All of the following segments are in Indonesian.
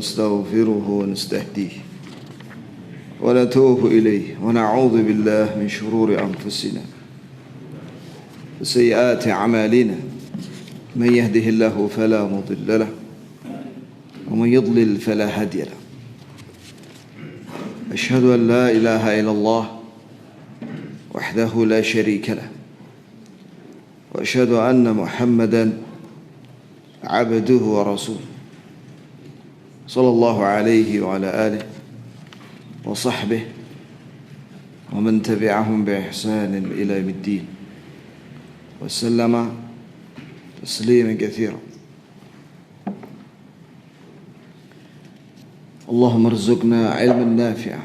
ونستغفره ونستهديه ونتوب إليه ونعوذ بالله من شرور أنفسنا وسيئات أعمالنا من يهده الله فلا مضل له ومن يضلل فلا هادي له أشهد أن لا إله إلا الله وحده لا شريك له وأشهد أن محمدا عبده ورسوله صلى الله عليه وعلى آله وصحبه ومن تبعهم بإحسان إلى يوم الدين وسلم تسليما كثيرا. اللهم ارزقنا علما نافعا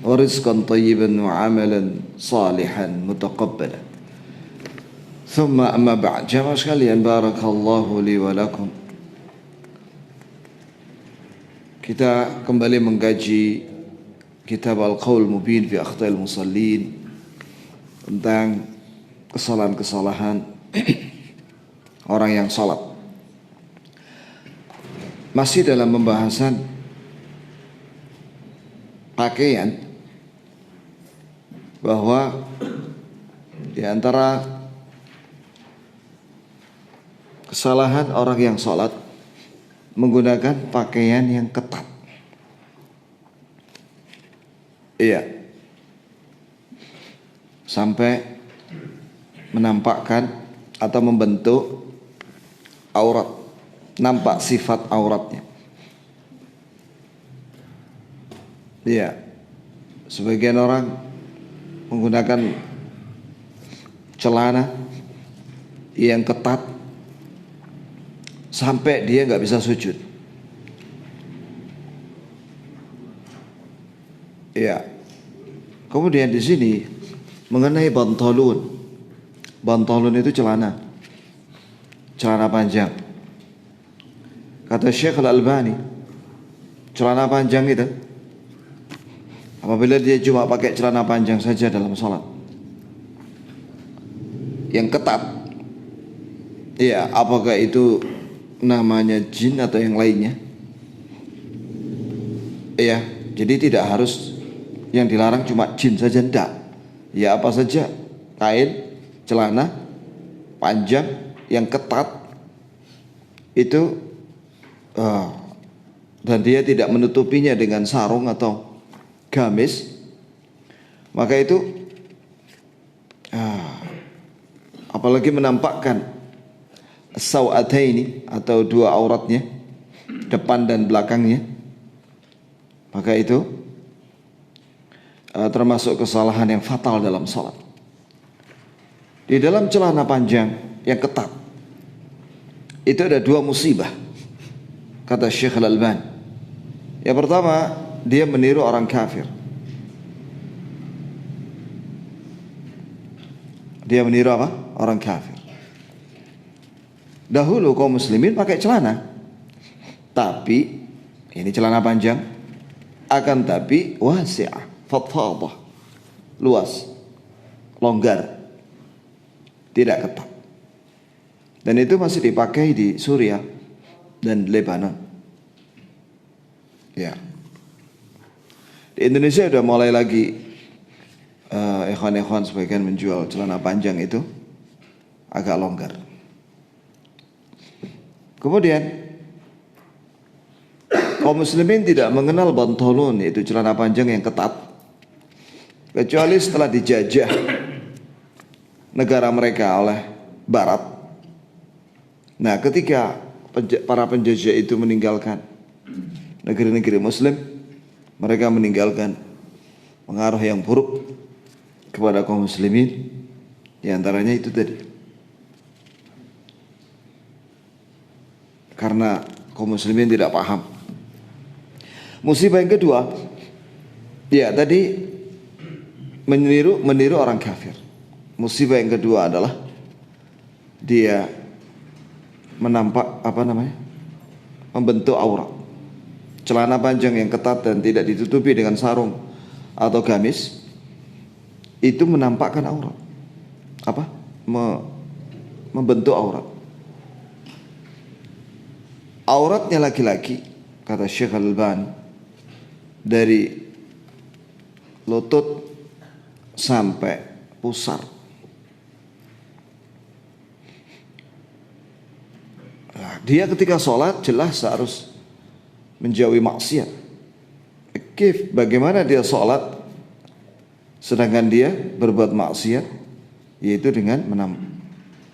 ورزقا طيبا وعملا صالحا متقبلا. ثم أما بعد, jamaah sekalian, barakallahu li wa lakum. Kita kembali mengkaji kitab Al-Qaul Mubin fi Akhta'il Musallin tentang kesalahan-kesalahan orang yang salat. Masih dalam pembahasan pakaian, bahwa di antara kesalahan orang yang salat menggunakan pakaian yang ketat. Iya. Sampai menampakkan atau membentuk aurat, nampak sifat auratnya. Iya. Sebagian orang menggunakan celana yang ketat sampai dia nggak bisa sujud. Ya. Kemudian di sini mengenai bantalun. Bantalun itu celana panjang. Kata Syekh Al-Albani, celana panjang itu apabila dia cuma pakai celana panjang saja dalam salat yang ketat, ya, apakah itu namanya jin atau yang lainnya? Ya, jadi tidak harus yang dilarang cuma jin saja, enggak. Ya, apa saja kain, celana panjang yang ketat itu dan dia tidak menutupinya dengan sarung atau gamis, maka itu apalagi menampakkan sawataini atau dua auratnya, depan dan belakangnya, maka itu termasuk kesalahan yang fatal dalam salat. Di dalam celana panjang yang ketat itu ada dua musibah, kata Syekh Al-Albani. Yang pertama, dia meniru orang kafir. Dia meniru apa? Orang kafir. Dahulu kaum muslimin pakai celana, tapi ini celana panjang, akan tapi wasi'ah, fadfadah, luas, longgar, tidak ketat. Dan itu masih dipakai di Suriah dan Lebanon. Ya. Di Indonesia sudah mulai lagi ikhwan-ikhwan sebagian menjual celana panjang itu agak longgar. Kemudian kaum muslimin tidak mengenal bantalun, yaitu celana panjang yang ketat, kecuali setelah dijajah negara mereka oleh barat. Nah, ketika para penjajah itu meninggalkan negeri-negeri muslim, mereka meninggalkan pengaruh yang buruk kepada kaum muslimin. Di antaranya itu tadi, karena kaum muslimin tidak paham. Musibah yang kedua, ya tadi meniru orang kafir. Musibah yang kedua adalah dia membentuk aurat. Celana panjang yang ketat dan tidak ditutupi dengan sarung atau gamis itu menampakkan aurat. Membentuk aurat. Auratnya laki-laki kata Syekh Al-Albani, dari lutut sampai pusar. Nah, dia ketika sholat jelas harus menjauhi maksiat. Bagaimana dia sholat sedangkan dia berbuat maksiat, yaitu dengan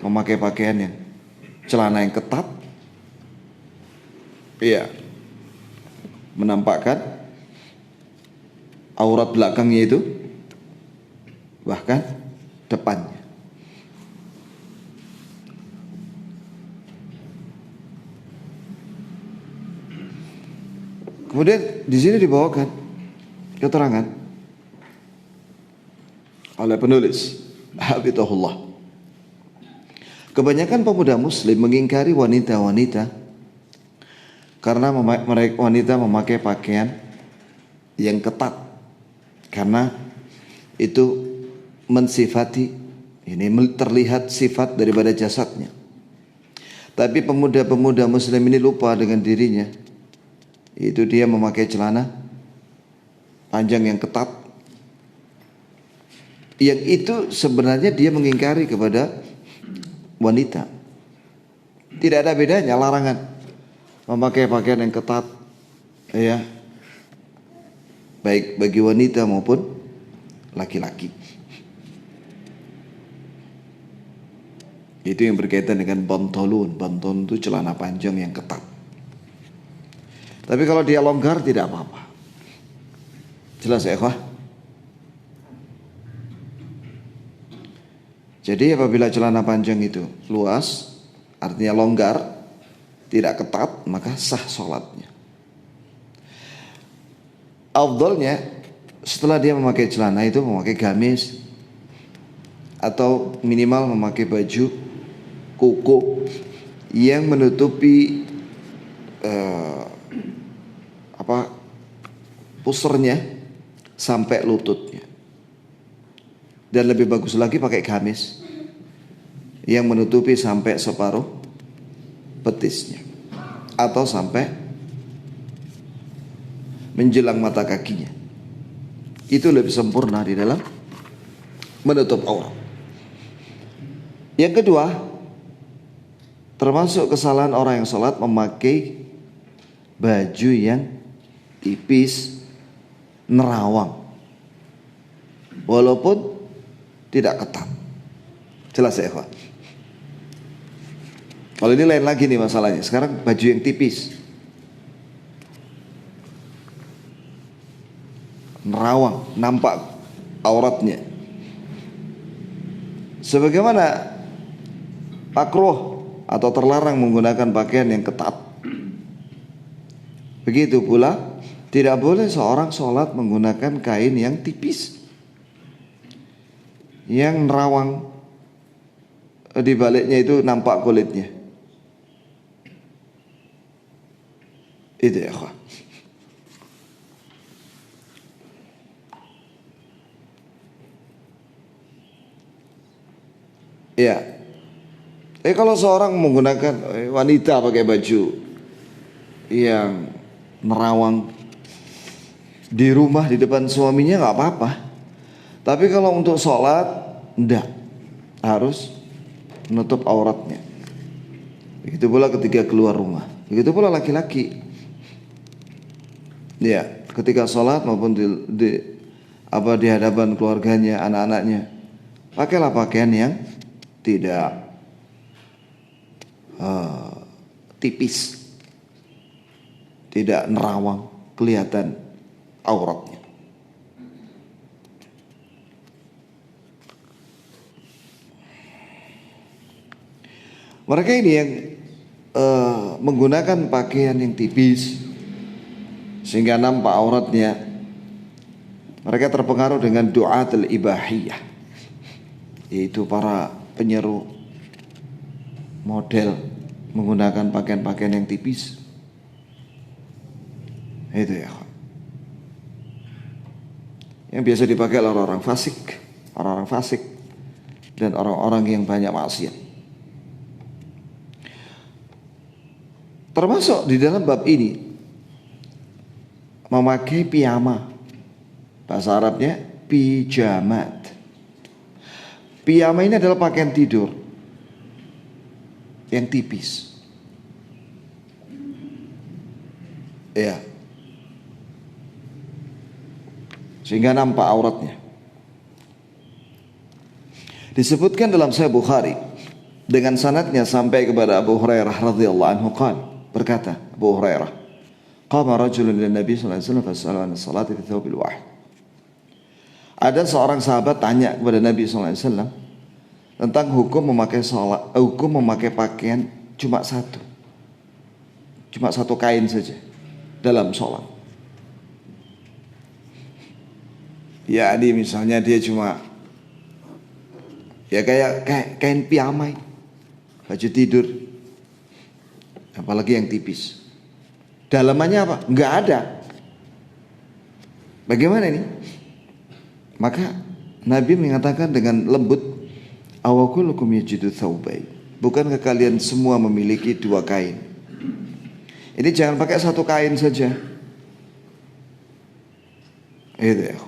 memakai pakaian yang celana yang ketat, iya, menampakkan aurat belakangnya itu, bahkan depannya. Kemudian di sini dibawakan keterangan oleh penulis Hafizahullah. Kebanyakan pemuda muslim mengingkari wanita-wanita karena wanita memakai pakaian yang ketat, karena itu mensifati, ini terlihat sifat daripada jasadnya. Tapi pemuda-pemuda muslim ini lupa dengan dirinya, itu dia memakai celana panjang yang ketat, yang itu sebenarnya dia mengingkari kepada wanita. Tidak ada bedanya larangan memakai pakaian yang ketat, ya, baik bagi wanita maupun laki-laki. Itu yang berkaitan dengan bantolun. Bantolun itu celana panjang yang ketat. Tapi kalau dia longgar tidak apa-apa. Jelas ya, ikhwah? Jadi apabila celana panjang itu luas, artinya longgar, tidak ketat, maka sah sholatnya. Afdalnya setelah dia memakai celana itu memakai gamis, atau minimal memakai baju koko yang menutupi pusernya sampai lututnya. Dan lebih bagus lagi pakai gamis yang menutupi sampai separuh betisnya, atau sampai menjelang mata kakinya. Itu lebih sempurna di dalam menutup aurat. Yang kedua, termasuk kesalahan orang yang sholat memakai baju yang tipis, nerawang, walaupun tidak ketat. Jelas ya, Pak? Kalau ini lain lagi nih masalahnya. Sekarang baju yang tipis, nerawang, nampak auratnya. Sebagaimana makruh atau terlarang menggunakan pakaian yang ketat, begitu pula tidak boleh seorang sholat menggunakan kain yang tipis, yang nerawang, di baliknya itu nampak kulitnya. Itu ya, Kak. Ya. Kalau seorang menggunakan, wanita pakai baju yang nerawang di rumah di depan suaminya nggak apa-apa. Tapi kalau untuk sholat, enggak, harus menutup auratnya. Begitu pula ketika keluar rumah. Begitu pula laki-laki. Ya, ketika sholat maupun di hadapan keluarganya, anak-anaknya, pakailah pakaian yang tidak tipis, tidak nerawang, kelihatan auratnya. Mereka ini yang menggunakan pakaian yang tipis sehingga nampak auratnya, mereka terpengaruh dengan du'atul ibahiyah, yaitu para penyeru model menggunakan pakaian-pakaian yang tipis. Itu ya, yang biasa dipakai oleh orang-orang fasik dan orang-orang yang banyak maksiat. Termasuk di dalam bab ini memakai piyama. Bahasa Arabnya pijamat. Piyama ini adalah pakaian tidur yang tipis. Ya. Sehingga nampak auratnya. Disebutkan dalam Sahih Bukhari dengan sanadnya sampai kepada Abu Hurairah radhiyallahu anhu berkata Abu Hurairah, qama rajulun ila Nabi sallallahu alaihi wasallam fas'ala an salati fi thawbil wahid. Ada seorang sahabat tanya kepada Nabi sallallahu alaihi wasallam tentang hukum memakai pakaian cuma satu kain saja dalam sholat. Ya, misalnya dia cuma kayak kain piyama, baju tidur, apalagi yang tipis. Dalamannya apa? Enggak ada. Bagaimana ini? Maka Nabi mengatakan dengan lembut, awakulukum yajidu thawbain. Bukankah kalian semua memiliki dua kain? Ini jangan pakai satu kain saja. Itu ya.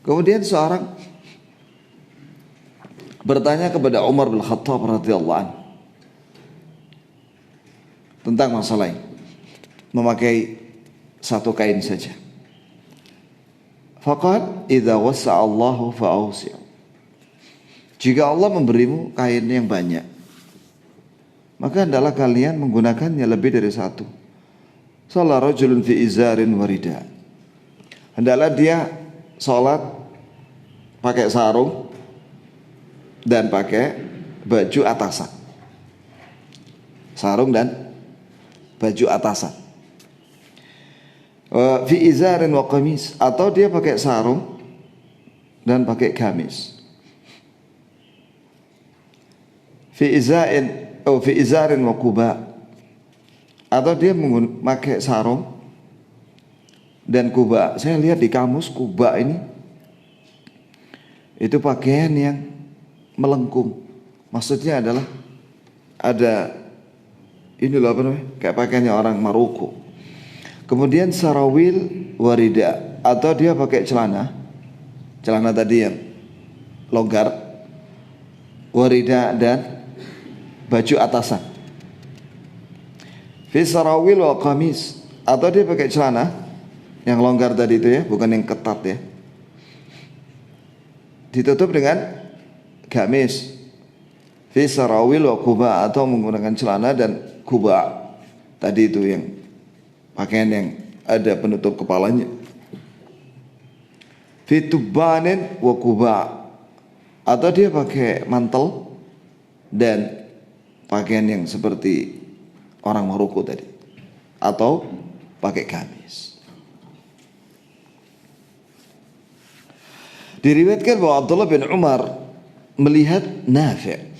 Kemudian seorang bertanya kepada Umar bin Khattab radhiyallahu anhu tentang masalah ini, memakai satu kain saja. Faqad idza wasa'a Allahu fa'awsi'. Jika Allah memberimu kain yang banyak, maka hendaklah kalian menggunakannya lebih dari satu. Shalla rajulun fi izarin wa rida. Hendaklah dia salat pakai sarung dan pakai baju atasan. Sarung dan baju atasan. Fi izarin wa qamis, atau dia pakai sarung dan pakai gamis. Fi izarin wa quba, atau dia memakai sarung dan kuba. Saya lihat di kamus kuba ini itu pakaian yang melengkung. Maksudnya adalah ada inilah apa namanya? Kayak pakaiannya orang Maroko. Kemudian sarawil warida, atau dia pakai celana tadi yang longgar, warida dan baju atasan. Fi sarawil wal qamis, atau dia pakai celana yang longgar tadi itu ya, bukan yang ketat ya, ditutup dengan gamis. Fi sarawil wa kuba, atau menggunakan celana dan kuba tadi itu yang pakaian yang ada penutup kepalanya. Fi tubanin wa kuba, atau dia pakai mantel dan pakaian yang seperti orang Maroko tadi, atau pakai gamis. Diriwayatkan bahwa Abdullah bin Umar melihat Nafi'.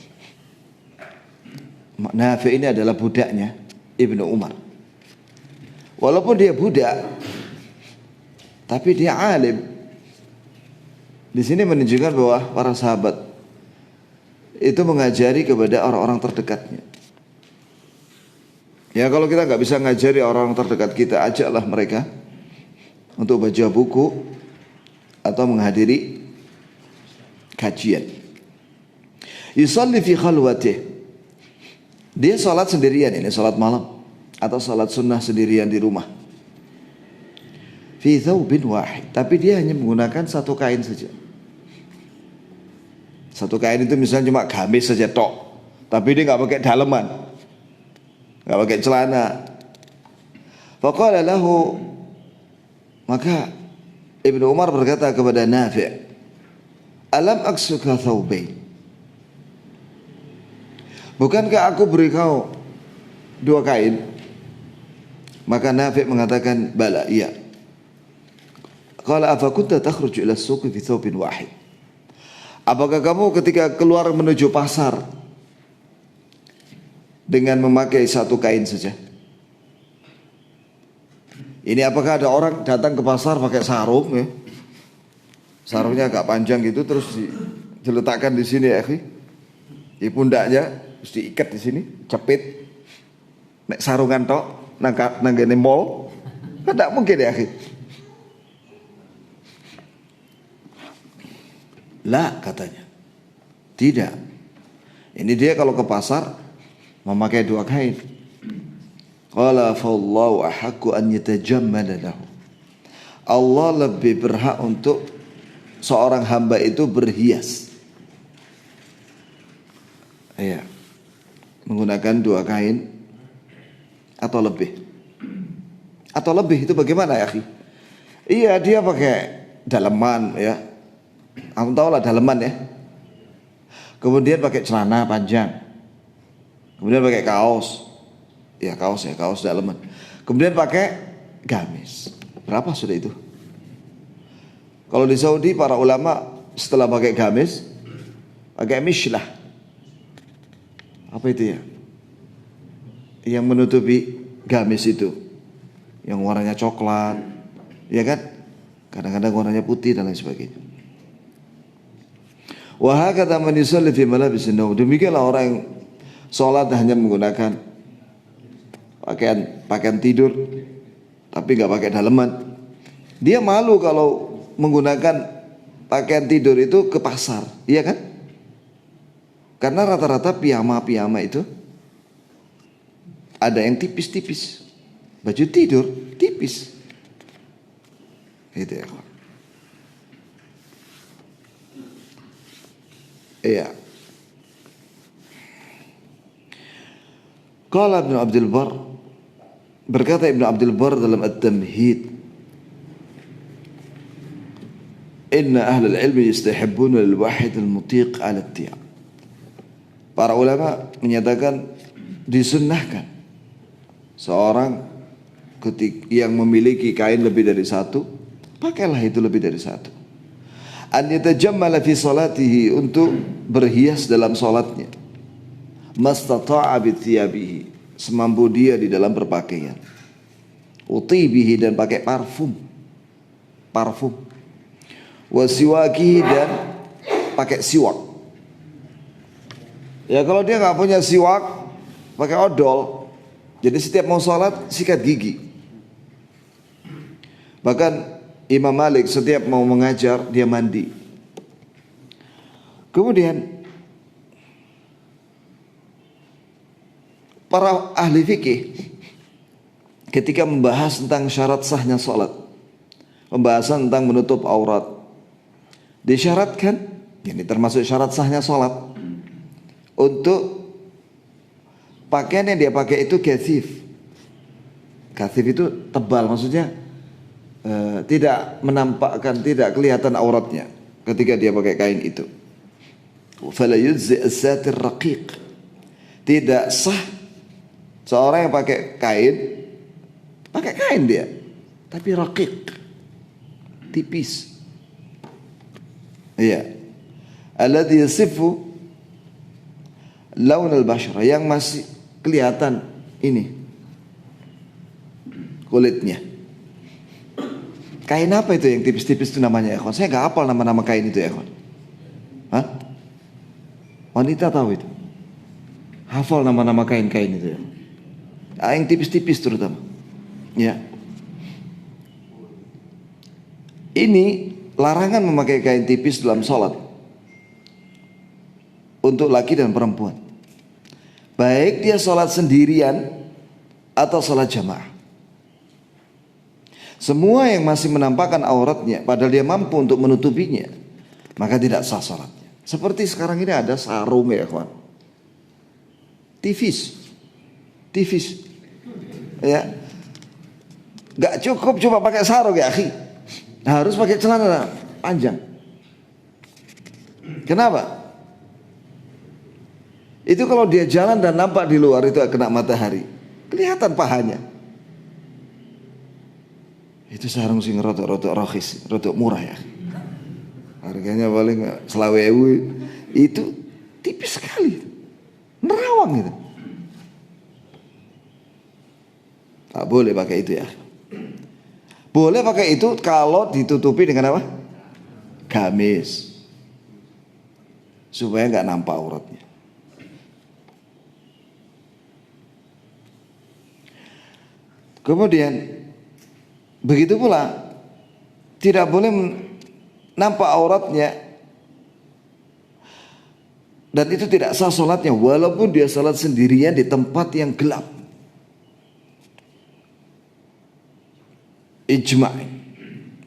Nafi' ini adalah budaknya Ibnu Umar. Walaupun dia budak, tapi dia alim. Di sini menunjukkan bahwa para sahabat itu mengajari kepada orang-orang terdekatnya. Ya, kalau kita nggak bisa ngajari orang-orang terdekat kita, ajaklah mereka untuk baca buku atau menghadiri kajian. Yusalli fi khalwatih. Dia salat sendirian, ini salat malam atau salat sunnah sendirian di rumah. Fi thawbin wahid, tapi dia hanya menggunakan satu kain saja. Satu kain itu misalnya cuma gamis saja tok, tapi dia nggak pakai daleman, nggak pakai celana. Faqala lahu, maka Ibnu Umar berkata kepada Nafi', alam aksuka thawbain, bukankah aku beri kau dua kain? Maka Nafi' mengatakan, bala, iya. Qala afa kunta takhruju ila as-suq fi thawbin wahid, apakah kamu ketika keluar menuju pasar dengan memakai satu kain saja? Ini apakah ada orang datang ke pasar pakai sarung ya? Sarungnya agak panjang gitu, terus diletakkan di sini ya, di pundaknya, terus diikat di sini, cepit. Nek sarungan tok nang ngene mall. Kan tidak mungkin ya akhi. Lah katanya. Tidak. Ini dia kalau ke pasar memakai 2 kain. Qala fallahu ahaqqu an yatajammala lahu. Allah lebih berhak untuk seorang hamba itu berhias. Iya. Menggunakan 2 kain atau lebih. Atau lebih itu bagaimana ya, akhi? Iya, dia pakai daleman ya. Kamu tahu lah daleman ya. Kemudian pakai celana panjang. Kemudian pakai kaos. Ya, kaos daleman. Kemudian pakai gamis. Berapa sudah itu? Kalau di Saudi para ulama setelah pakai gamis pakai mishlah. Apa itu ya? Yang menutupi gamis itu, yang warnanya coklat, ya kan? Kadang-kadang warnanya putih dan lain sebagainya. Wa hakadha man yusalli fi malabisin nawm. Demikianlah orang yang sholat hanya menggunakan pakaian tidur tapi nggak pakai daleman. Dia malu kalau menggunakan pakaian tidur itu ke pasar, iya kan? Karena rata-rata piyama-piyama itu ada yang tipis-tipis. Baju tidur tipis. Itu ya. Iya. Qala Ibnu Abdul Bar, berkata Ibnu Abdul Bar dalam At-Tamhid, inna ahlul ilmi yastahibbuna lil-wahid al-mutiq 'ala at-tiyab. Para ulama menyatakan disunnahkan seorang yang memiliki kain lebih dari 1, pakailah itu lebih dari 1. An yatajammala fi salatihi, untuk berhias dalam salatnya. Mastata'a bi thiyabihi, semampu dia di dalam berpakaian. Utibihi, dan pakai parfum. Wa siwaki, dan pakai siwak. Ya kalau dia nggak punya siwak, pakai odol. Jadi setiap mau sholat sikat gigi. Bahkan Imam Malik setiap mau mengajar dia mandi. Kemudian para ahli fikih ketika membahas tentang syarat sahnya sholat, pembahasan tentang menutup aurat, disyaratkan, ini termasuk syarat sahnya sholat, untuk pakaian yang dia pakai itu kathif. Kathif itu tebal, maksudnya tidak menampakkan, tidak kelihatan auratnya ketika dia pakai kain itu. Fala yujzi as-satir raqiq, tidak sah seorang yang pakai kain dia tapi raqiq, tipis. Iya. Alladhi yasifu laun al-bashra, yang masih kelihatan ini kulitnya. Kain apa itu yang tipis-tipis itu namanya ya kawan? Saya nggak hafal nama-nama kain itu ya kawan. Hah? Wanita tahu itu? Hafal nama-nama kain-kain itu ya? Yang tipis-tipis terutama. Ya. Ini larangan memakai kain tipis dalam sholat untuk laki dan perempuan, baik dia sholat sendirian atau sholat jamaah. Semua yang masih menampakkan auratnya padahal dia mampu untuk menutupinya, maka tidak sah sholatnya. Seperti sekarang ini ada sarung ya kawan, tipis ya, gak cukup cuma pakai sarung ya akhi, harus pakai celana panjang. Kenapa? Itu kalau dia jalan dan nampak di luar itu kena matahari, kelihatan pahanya. Itu sarung sing rotok rohis, rotok murah ya. Harganya paling 20.000, itu tipis sekali, nerawang gitu. Tak boleh pakai itu ya. Boleh pakai itu kalau ditutupi dengan apa? Gamis, supaya nggak nampak auratnya. Kemudian Begitu pula tidak boleh nampak auratnya, dan itu tidak sah salatnya walaupun dia salat sendirian di tempat yang gelap. Ijma',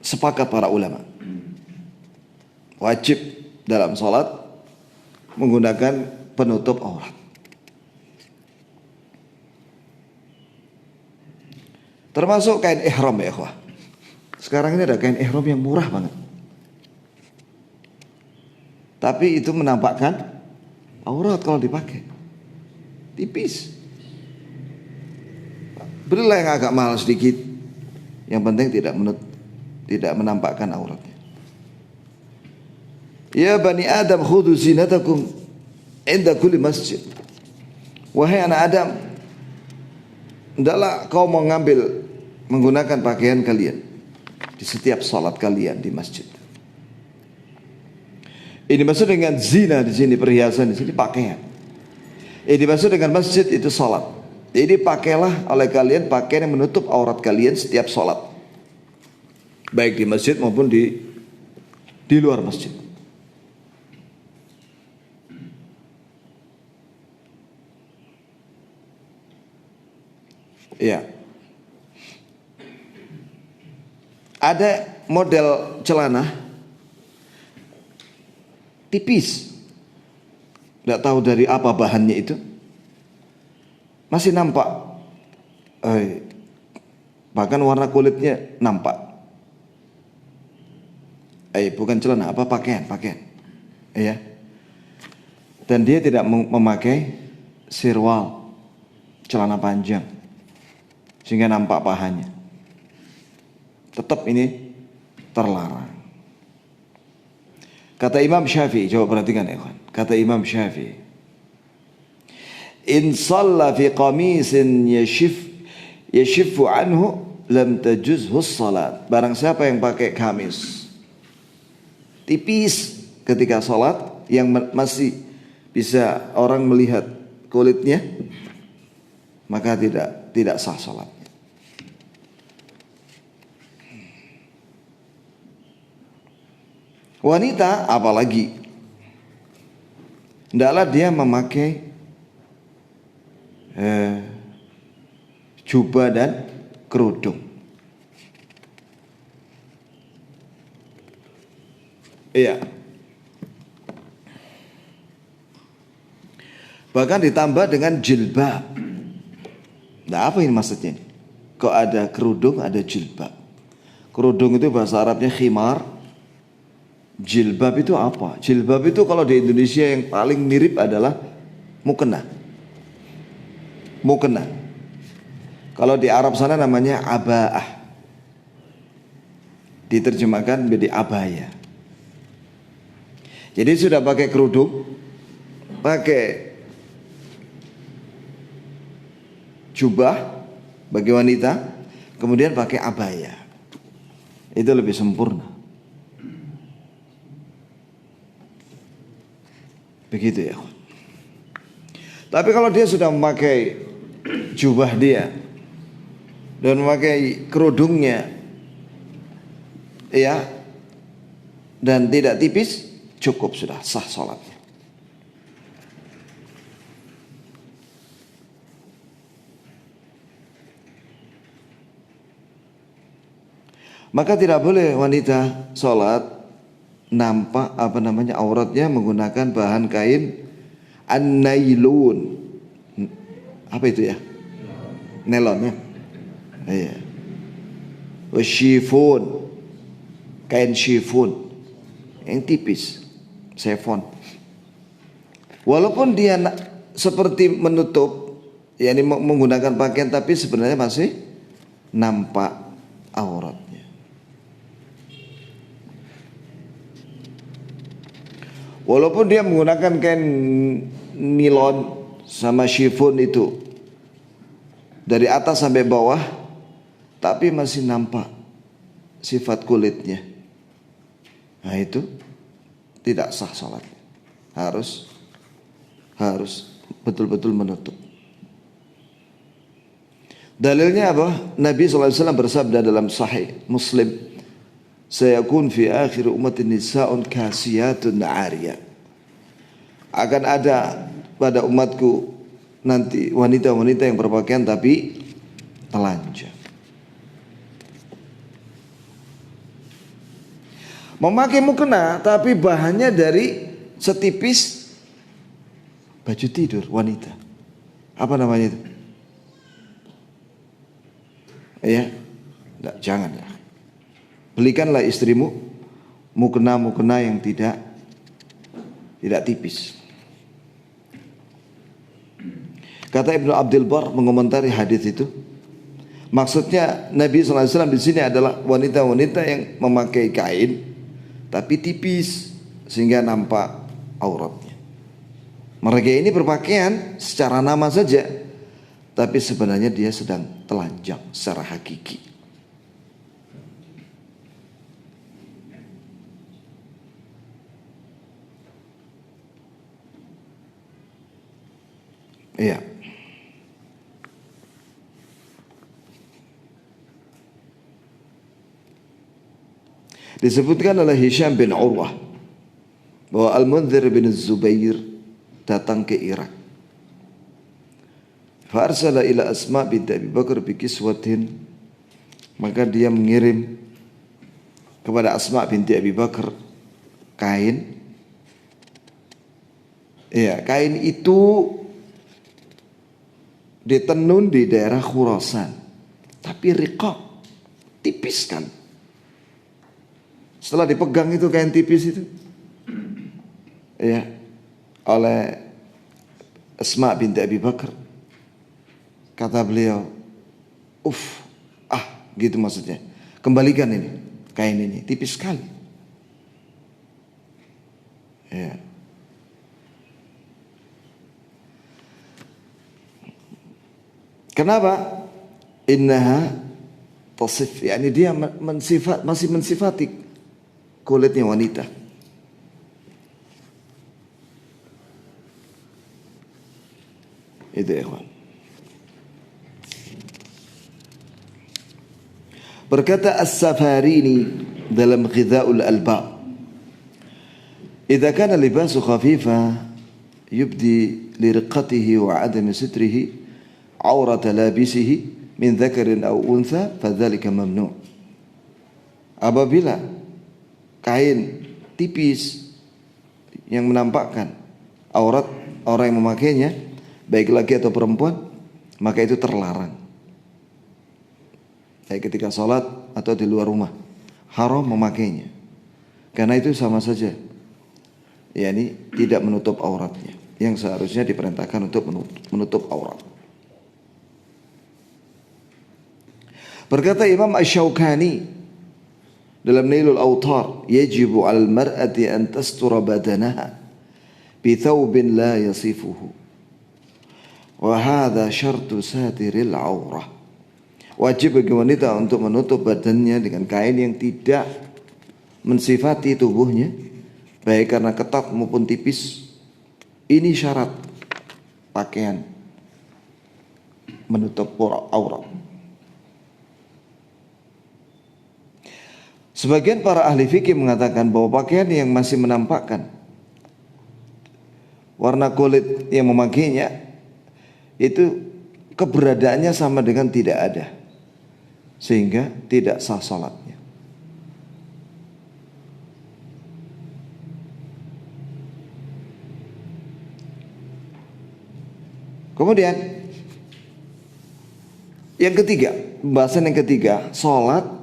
sepakat para ulama, wajib dalam salat menggunakan penutup aurat. Termasuk kain ihram ya ikhwah. Sekarang ini ada kain ihram yang murah banget, tapi itu menampakkan aurat kalau dipakai. Tipis. Belilah yang agak mahal sedikit, yang penting tidak menampakkan auratnya. Ya bani Adam khudhu zinatakum inda kulli masjid. Wahai anak Adam, hendaklah kau menggunakan pakaian kalian di setiap salat kalian di masjid. Ini maksud dengan zina di sini, perhiasan di sini pakaian. Ini dimaksud dengan masjid itu salat. Jadi pakailah oleh kalian pakaian yang menutup aurat kalian setiap salat, baik di masjid maupun di luar masjid. Ya. Ada model celana tipis, tidak tahu dari apa bahannya itu, masih nampak, bahkan warna kulitnya nampak. Bukan celana, pakaian, ya. Dan dia tidak memakai sirwal, celana panjang, sehingga nampak pahanya. Tetap ini terlarang. Kata Imam Syafi'i, coba perhatikan ya kawan. Kata Imam Syafi'i, in shalla fi qamisin yashiffu anhu lam tajuzhu salat. Barang siapa yang pakai kamis tipis ketika salat, yang masih bisa orang melihat kulitnya, maka tidak sah salat. Wanita apalagi, hendaklah dia memakai jubah dan kerudung. Iya. Bahkan ditambah dengan jilbab. Nah, apa ini maksudnya? Kok ada kerudung, ada jilbab. Kerudung itu bahasa Arabnya khimar. Jilbab itu apa? Jilbab itu kalau di Indonesia yang paling mirip adalah mukena. Mukena. Kalau di Arab sana namanya aba'ah. Diterjemahkan menjadi abaya. Jadi sudah pakai kerudung, pakai jubah bagi wanita, kemudian pakai abaya. Itu lebih sempurna. Begitu ya. Tapi kalau dia sudah memakai jubah dia dan memakai kerudungnya, ya, dan tidak tipis, cukup sudah sah sholatnya. Maka tidak boleh wanita sholat nampak auratnya menggunakan bahan kain an-nailun. Apa itu ya? Nelon ya. Iya. Shifun, kain shifun yang tipis, sefon. Walaupun dia seperti menutup, yakni menggunakan pakaian, tapi sebenarnya masih nampak auratnya. Walaupun dia menggunakan kain nilon sama shifun itu dari atas sampai bawah, tapi masih nampak sifat kulitnya. Nah itu tidak sah salatnya. Harus betul-betul menutup. Dalilnya apa? Nabi SAW bersabda dalam Sahih Muslim, "Sayakun fi akhir ummatin nisa'un kasiyatun 'ariyah." Akan ada pada umatku nanti wanita-wanita yang berpakaian tapi telanjang. Memakai mukena tapi bahannya dari setipis baju tidur wanita. Apa namanya itu? Ya, enggak, jangan ya. Belikanlah istrimu mukena yang tidak tipis. Kata Ibnu Abdul Bar mengomentari hadis itu, maksudnya Nabi SAW di sini adalah wanita-wanita yang memakai kain tapi tipis sehingga nampak auratnya. Mereka ini berpakaian secara nama saja, tapi sebenarnya dia sedang telanjang secara hakiki. Iya. Disebutkan oleh Hisham bin Urwah bahwa Al-Mundhir bin Zubair datang ke Irak. Fa'arsala ila Asma binti Abi Bakar bi kiswatin, maka dia mengirim kepada Asma binti Abi Bakar kain. Ya, kain itu ditenun di daerah Khurasan, tapi riqaq, tipis kan. Setelah dipegang itu kain tipis itu, ya, oleh Asma binti Abi Bakar, kata beliau, gitu maksudnya. Kembalikan ini, kain ini, tipis sekali. Ya. Kenapa? Innaha tasif, yakni dia masih mensifati kulitnya wanita. Itu ya kawan. Berkata As-Safarini dalam Ghidha'ul Albab, "Idza kana libasu khafifa yubdi liriqatihi wa 'adami sitrihi 'aurata labisihi min dzakarin aw untha fadzalika mamnu'." Apabila kain tipis yang menampakkan aurat orang yang memakainya, baik laki atau perempuan, maka itu terlarang. Baik ketika sholat atau di luar rumah, haram memakainya. Karena itu sama saja, yakni tidak menutup auratnya, yang seharusnya diperintahkan untuk menutup aurat. Berkata Imam Asy-Syaukani dalam Nailul Awtar, yajibu 'alal mar'ati an tastura badanaha bi thawbin la yasifuhu wa hadha syartu satiril aurah. Wajib bagi wanita untuk menutup badannya dengan kain yang tidak mensifati tubuhnya, baik karena ketat maupun tipis. Ini syarat pakaian menutup aurat. Sebagian para ahli fikih mengatakan bahwa pakaian yang masih menampakkan warna kulit yang memakainya itu keberadaannya sama dengan tidak ada, sehingga tidak sah salatnya. Kemudian yang ketiga, pembahasan yang ketiga, salat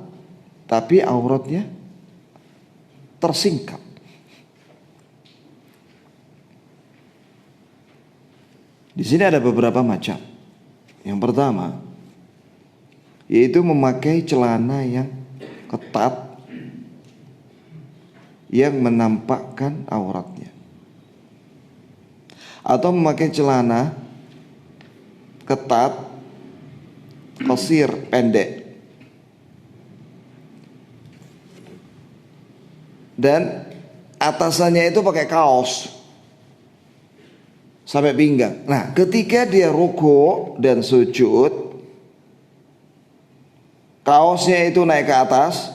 tapi auratnya tersingkap. Di sini ada beberapa macam. Yang pertama, yaitu memakai celana yang ketat yang menampakkan auratnya, atau memakai celana ketat qasir, pendek, dan atasannya itu pakai kaos sampai pinggang. Nah, ketika dia ruku dan sujud, kaosnya itu naik ke atas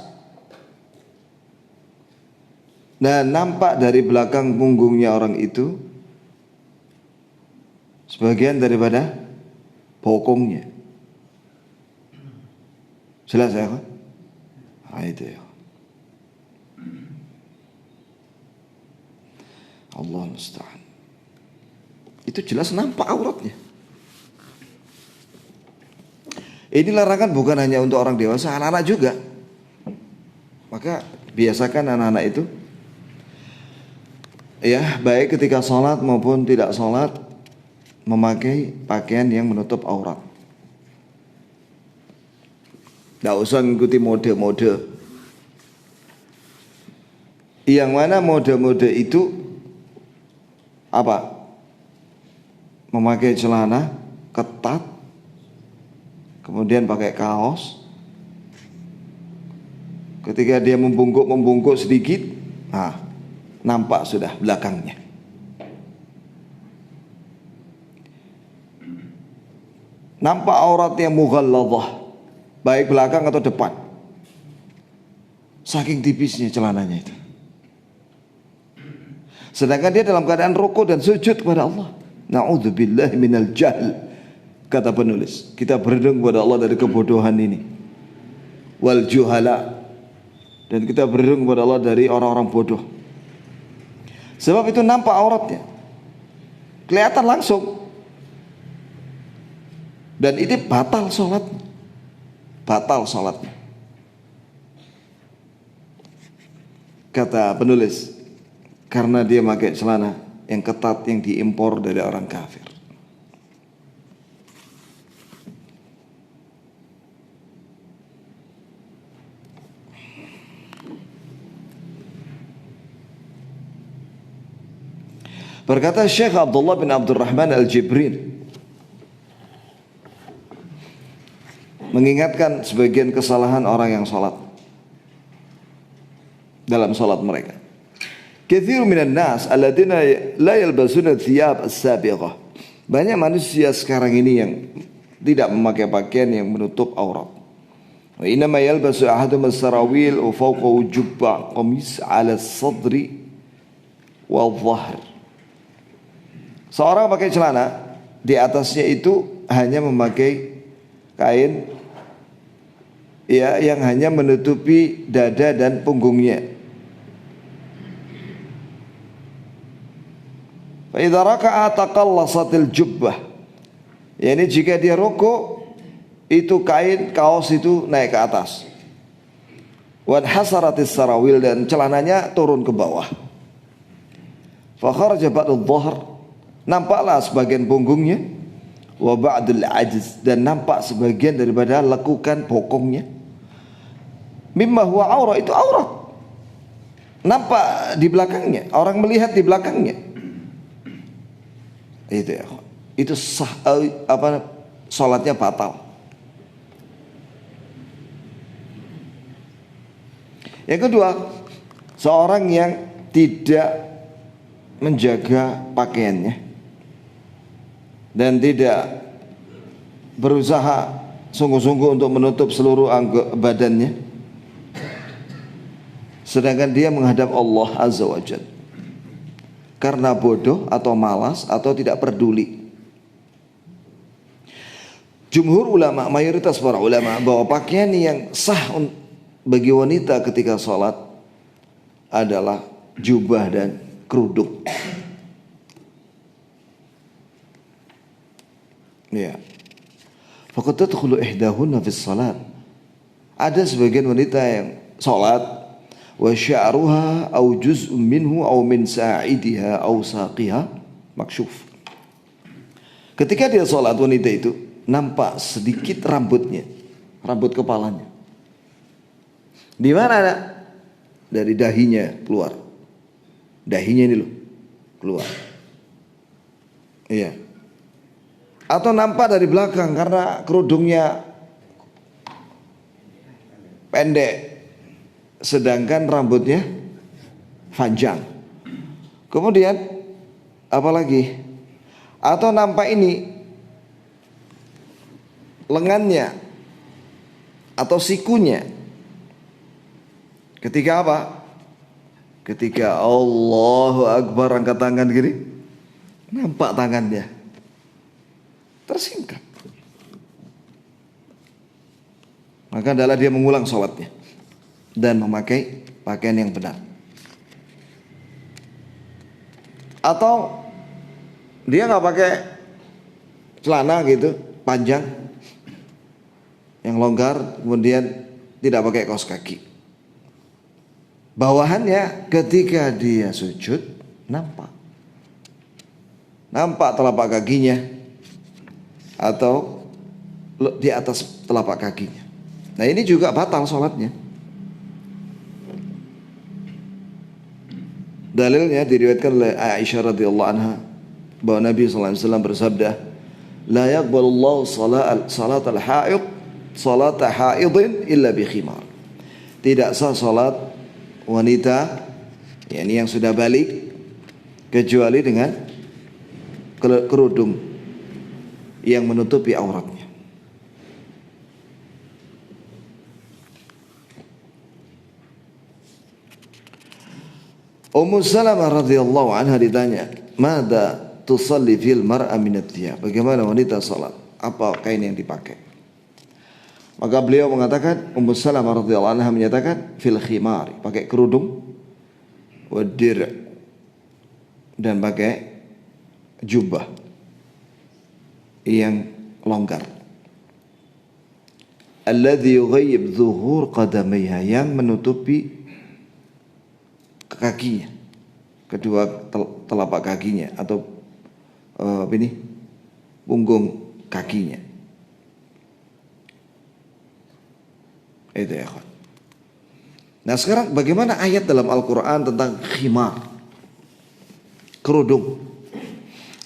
dan nampak dari belakang punggungnya orang itu sebagian daripada bokongnya. Jelas ya kan? Nah, itu ya. Allah musta'an. Itu jelas nampak auratnya. Ini larangan bukan hanya untuk orang dewasa, anak-anak juga. Maka biasakan anak-anak itu ya, baik ketika sholat maupun tidak sholat, memakai pakaian yang menutup aurat. Tidak usah mengikuti mode-mode. Yang mana mode-mode itu apa? Memakai celana ketat, kemudian pakai kaos. Ketika dia membungkuk sedikit, nah, nampak sudah belakangnya. Nampak auratnya mughalladhah, baik belakang atau depan. Saking tipisnya celananya itu. Sedangkan dia dalam keadaan rukuk dan sujud kepada Allah. Na'udzubillahi minal jahl. Kata penulis, kita berlindung kepada Allah dari kebodohan ini. Wal juhala. Dan kita berlindung kepada Allah dari orang-orang bodoh. Sebab itu nampak auratnya, kelihatan langsung. Dan ini batal sholatnya. Batal sholatnya. Kata penulis, karena dia pakai celana yang ketat yang diimpor dari orang kafir. Berkata Syekh Abdullah bin Abdurrahman Al-Jibrin, mengingatkan sebagian kesalahan orang yang sholat dalam sholat mereka. Katsir minan nas alladziina la yalbasuna thiyab as-sabighah. Banyak manusia sekarang ini yang tidak memakai pakaian yang menutup aurat. Wa inna ma yalbasu ahadum as-sarawil wa fawqahu jubba qamis 'ala as-sadri wal dhahr. Seorang pakai celana, di atasnya itu hanya memakai kain ya yang hanya menutupi dada dan punggungnya. Fa idza raka'a taqallasatil jubbah. Yani jika dia rukuk, itu kain kaos itu naik ke atas. Wa hasaratis sarawil, dan celananya turun ke bawah. Fa kharaja ba'dul dhahr, nampaklah sebagian punggungnya, wa ba'dul ajz, dan nampak sebagian daripada lekukan bokongnya. Mimma huwa aurat, itu aurat. Nampak di belakangnya, orang melihat di belakangnya. Itu ya. Itu sah, salatnya batal. Yang kedua, seorang yang tidak menjaga pakaiannya dan tidak berusaha sungguh-sungguh untuk menutup seluruh badannya, sedangkan dia menghadap Allah Azza wa Jalla karena bodoh atau malas atau tidak peduli. Jumhur ulama, mayoritas para ulama, bahwa pakaian yang sah bagi wanita ketika sholat adalah jubah dan kerudung. Ya. Faqad tadkhulu ihdahunna fi shalat. Ada sebagian wanita yang sholat wa sya'ruha aw juz'un minhu aw min sa'idiha aw saqiha maksyuf. Ketika dia sholat, wanita itu nampak sedikit rambutnya, rambut kepalanya. Di mana ada? Dari dahinya keluar. Dahinya ini loh keluar. Iya. Atau nampak dari belakang karena kerudungnya pendek, sedangkan rambutnya panjang. Kemudian apalagi? Atau nampak ini lengannya atau sikunya. Ketika apa? Ketika Allahu Akbar angkat tangan gini, nampak tangannya tersingkap. Maka adalah dia mengulang sholatnya dan memakai pakaian yang benar. Atau dia nggak pakai celana gitu panjang yang longgar, kemudian tidak pakai kaos kaki. Bawahannya ketika dia sujud nampak telapak kakinya atau di atas telapak kakinya. Nah ini juga batal sholatnya. Dalilnya diriwayatkan oleh Aisyah radhiyallahu anha bahwa Nabi SAW bersabda, la yaqbalullahu salatal haid salata haidin illa bi khimar. Tidak sah salat wanita yakni yang sudah balik kecuali dengan kerudung yang menutupi auratnya. Ummu Salamah radhiyallahu anha ditanya, "Mada tusalli fil mar'a min ath-thiyab?" Bagaimana wanita salat? Apa kain yang dipakai? Maka beliau mengatakan, Ummu Salamah radhiyallahu anha menyatakan fil khimar, pakai kerudung, wadir dan pakai jubah yang longgar. Alladhi yughayyib dhuhur qadamaiha, yang menutupi kakinya, kedua telapak kakinya atau punggung kakinya. Itu ya kawan. Nah sekarang bagaimana ayat dalam Al-Quran tentang khimar, kerudung?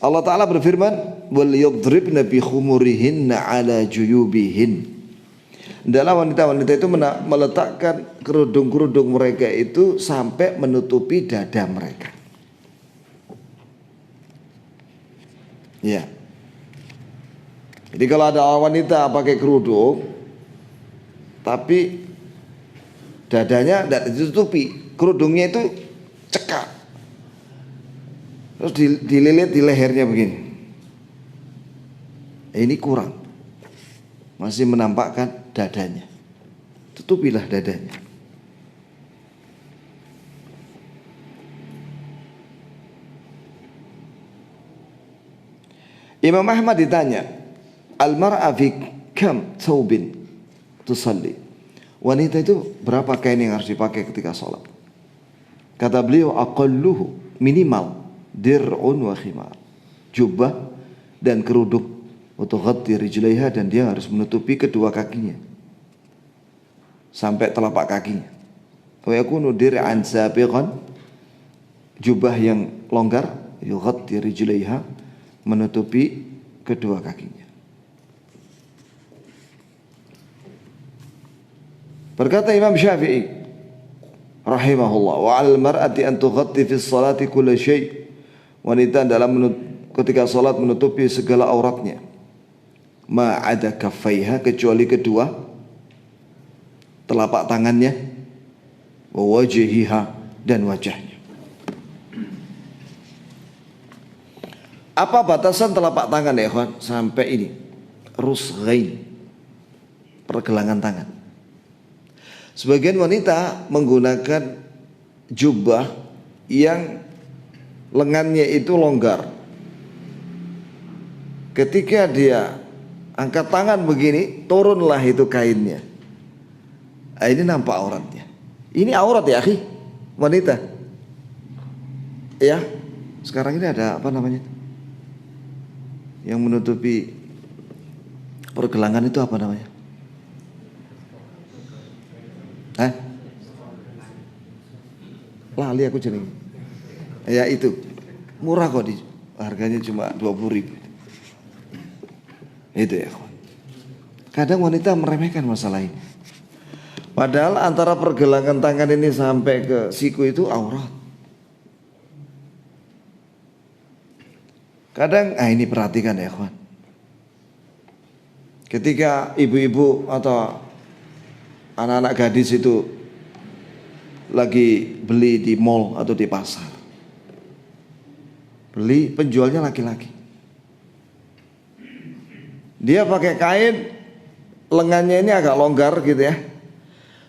Allah Ta'ala berfirman, wal yadribna bi khumurihinna ala juyubihin. Dalam wanita-wanita itu meletakkan kerudung-kerudung mereka itu sampai menutupi dada mereka. Ya. Jadi kalau ada wanita pakai kerudung tapi dadanya tidak ditutupi, kerudungnya itu cekak, terus dililit di lehernya begini, ini kurang, masih menampakkan dadanya. Tutupilah dadanya. Imam Ahmad ditanya, al-mar'a fi kam thawbin tusalli? Wanita itu berapa kain yang harus dipakai ketika sholat? Kata beliau, aqalluhu, minimal dir'un wa khimar, jubah dan kerudung, utughatti rijlaiha, dan dia harus menutupi kedua kakinya sampai telapak kakinya. Wa yakunu dir'an sabiqan, jubah yang longgar, yughatti rijlaiha, menutupi kedua kakinya. Berkata Imam Syafi'i rahimahullah, wa 'alal mar'ati an tughatti fi sholati kulla syai'. Wanita dalam ketika salat menutupi segala auratnya, ma 'ada kaffaiha, kecuali kedua telapak tangannya, wa wajhiha, dan wajahnya. Apa batasan telapak tangan ya kawan? Sampai ini, rusghain, pergelangan tangan. Sebagian wanita menggunakan jubah yang lengannya itu longgar. Ketika dia angkat tangan begini, turunlah itu kainnya. Nah, ini nampak auratnya. Ini aurat ya akhi, wanita. Ya, sekarang ini ada apa namanya? Yang menutupi pergelangan itu apa namanya? Lali aku jeneng. Ya itu murah kok, harganya cuma 20.000. Itu ya. Kadang wanita meremehkan masalah ini. Padahal antara pergelangan tangan ini sampai ke siku itu aurat. Kadang, ini perhatikan ya kawan. Ketika ibu-ibu atau anak-anak gadis itu lagi beli di mall atau di pasar. Beli, penjualnya laki-laki. Dia pakai kain, lengannya ini agak longgar gitu ya.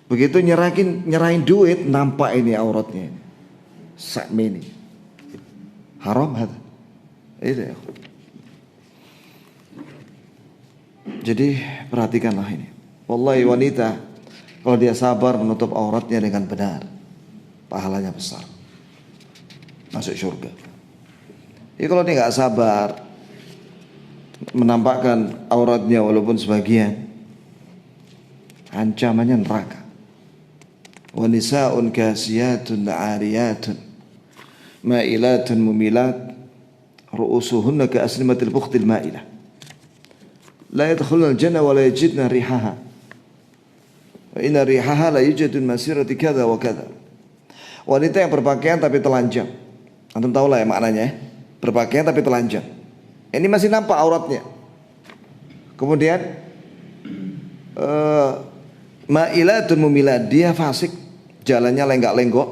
Begitu nyerahin duit, nampak ini auratnya. Sakmi ini. Haram hati. Itu ya. Jadi perhatikanlah ini. Wallahi wanita kalau dia sabar menutup auratnya dengan benar, pahalanya besar, masuk surga. Jadi kalau dia nggak sabar menampakkan auratnya walaupun sebagian, ancamannya neraka. Wa nisaa'un kasiyatun 'ariyatun ma'ilatun mumilat ru'usuhunna ka aslimatil bukhtil ma'ilah la yadkhuluna al-jannah wa la yajidna rihaha wa inna rihaha la yujadu min masirati kadza wa kadza. Wanita yang berpakaian tapi telanjang. Antum tahu lah ya maknanya ya. Berpakaian tapi telanjang. Ini masih nampak auratnya. Kemudian ma'ilatun mumilat, dia fasik, jalannya lenggak-lenggok.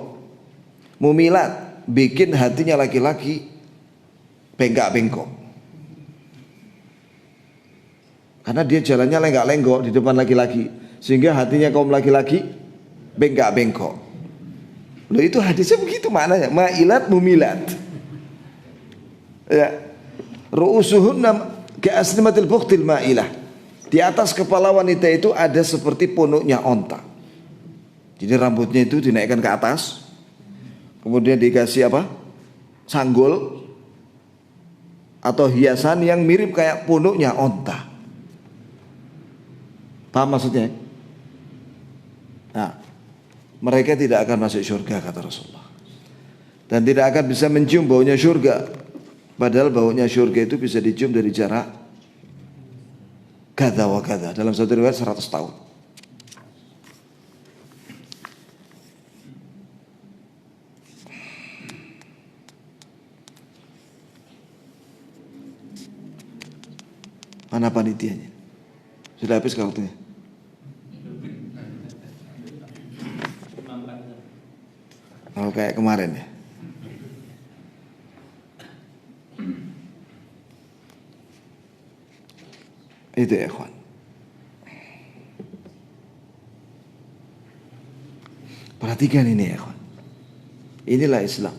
Mumilat, bikin hatinya laki-laki bengkak-bengkok. Karena dia jalannya lenggak-lenggok di depan laki-laki, sehingga hatinya kaum laki-laki bengkak-bengkok. Loh, itu hadisnya begitu maknanya, ma'ilat mumilat. Ya. Ru'usuhunna ka'asnimatil bukhtil ma'ilah. Di atas kepala wanita itu ada seperti punuknya onta. Jadi rambutnya itu dinaikkan ke atas, kemudian dikasih apa? Sanggul atau hiasan yang mirip kayak punuknya onta. Paham maksudnya? Nah, mereka tidak akan masuk surga kata Rasulullah. Dan tidak akan bisa mencium baunya surga. Padahal baunya surga itu bisa dicium dari jarak kada wa kada. Dalam satu riwayat 100 tahun. Mana panitianya? Sudah habis waktunya? Oh, kayak kemarin ya. Itu ya ikhwan. Perhatikan ini ya ikhwan. Inilah Islam.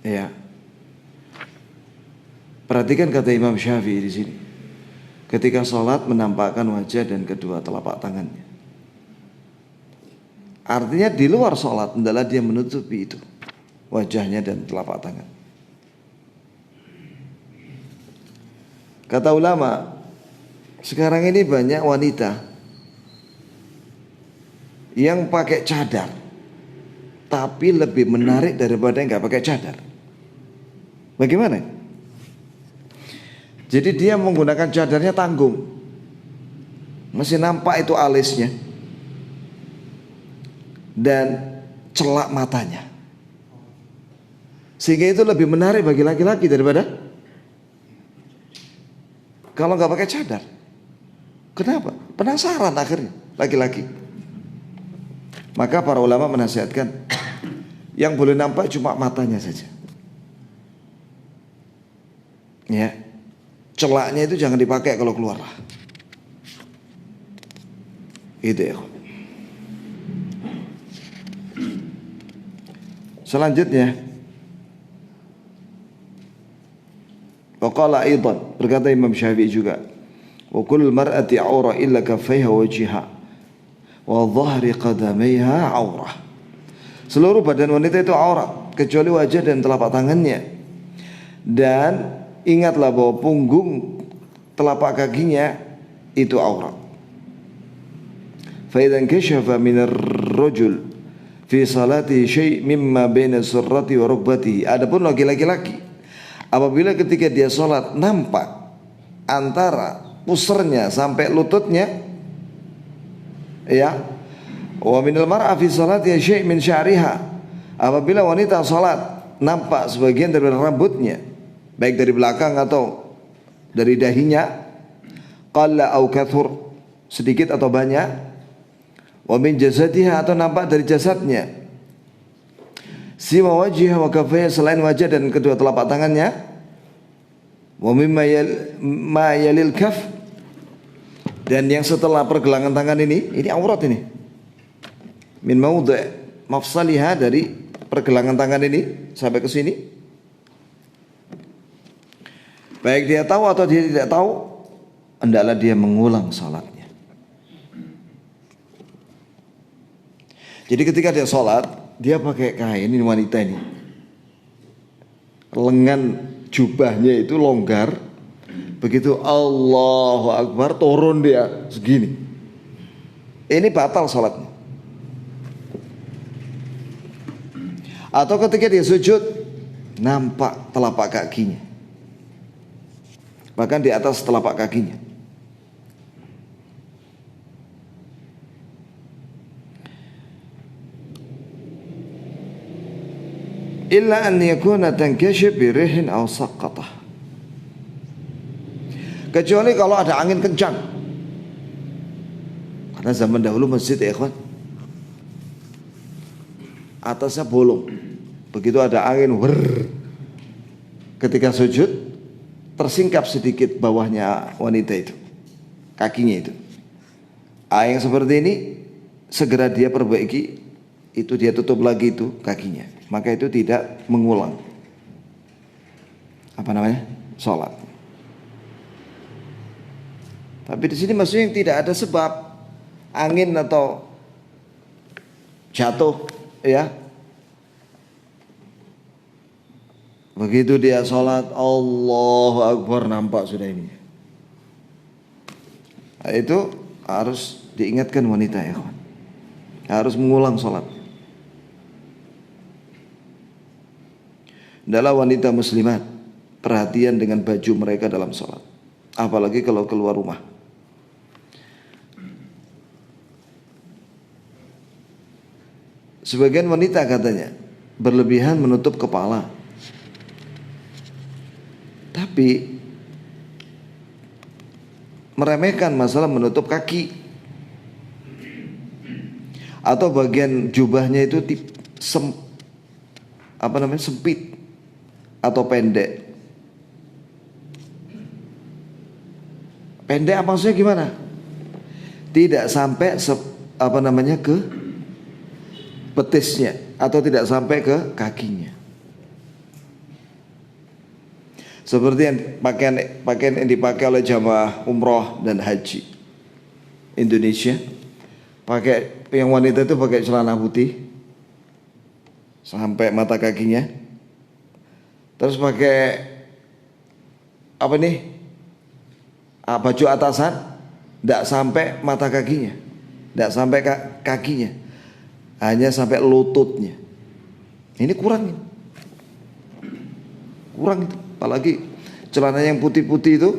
Ya. Perhatikan kata Imam Syafi'i di sini. Ketika sholat menampakkan wajah dan kedua telapak tangannya. Artinya di luar sholat adalah dia menutupi itu, wajahnya dan telapak tangan. Kata ulama, sekarang ini banyak wanita yang pakai cadar, tapi lebih menarik daripada yang nggak pakai cadar. Bagaimana? Jadi dia menggunakan cadarnya tanggung, masih nampak itu alisnya dan celak matanya, sehingga itu lebih menarik bagi laki-laki daripada kalau nggak pakai cadar. Kenapa? Penasaran akhirnya laki-laki. Maka para ulama menasihatkan yang boleh nampak cuma matanya saja. Ya, celaknya itu jangan dipakai kalau keluar lah. Itu ya. Selanjutnya, waqala aidan, berkata Imam Syafi'i juga, wa kullul mar'ati 'aura illa kaffaiha wa wajhiha wa dhahri qadamaiha 'aurah. Seluruh badan wanita itu aurat kecuali wajah dan telapak tangannya. Dan ingatlah bahwa punggung telapak kakinya itu aurat. Fa idzan kashafa min ar-rajul fi salati syai' mimma baina surrati wa rukbatihi. Adapun laki-laki apabila ketika dia sholat nampak antara pusernya sampai lututnya, ya, wa minal mar'a fi salati syai' min sya'riha. Apabila wanita sholat nampak sebagian dari rambutnya, baik dari belakang atau dari dahinya, qalla au kathur, sedikit atau banyak, wa min jasadiha atau nampak dari jasadnya, siwa wajhiha wa kaffaiha selain wajah dan kedua telapak tangannya, wa mimma ma yalil kaf dan yang setelah pergelangan tangan ini aurat ini, min maudhi' mafsaliha dari pergelangan tangan ini sampai ke sini. Baik dia tahu atau dia tidak tahu, hendaklah dia mengulang salatnya. Jadi ketika dia salat, dia pakai kain, ini wanita ini, lengan jubahnya itu longgar. Begitu Allahu Akbar turun dia segini, ini batal salatnya. Atau ketika dia sujud, nampak telapak kakinya, bahkan di atas telapak kakinya. Illa an yakuna tankashif bi rihin aw saqatah, kecuali kalau ada angin kencang. Karena zaman dahulu masjid ya ikhwan, atasnya bolong. Begitu ada angin ketika sujud, tersingkap sedikit bawahnya wanita itu, kakinya itu. Yang seperti ini segera dia perbaiki, itu dia tutup lagi itu kakinya, maka itu tidak mengulang sholat. Tapi di sini maksudnya tidak ada sebab angin atau jatuh ya. Begitu dia sholat Allahu Akbar nampak sudah ini. Nah, itu harus diingatkan wanita ya kawan, harus mengulang sholat. Adalah wanita muslimat perhatian dengan baju mereka dalam sholat, apalagi kalau keluar rumah. Sebagian wanita katanya berlebihan menutup kepala, tapi meremehkan masalah menutup kaki atau bagian jubahnya itu sempit atau pendek. Pendek apa maksudnya gimana? Tidak sampai ke betisnya atau tidak sampai ke kakinya. Seperti yang pakaian yang dipakai oleh jamaah umroh dan haji Indonesia. Yang wanita itu pakai celana putih sampai mata kakinya. Terus pakai baju atasan, tidak sampai mata kakinya, tidak sampai kakinya, hanya sampai lututnya. Ini kurang itu. Apalagi celana yang putih-putih itu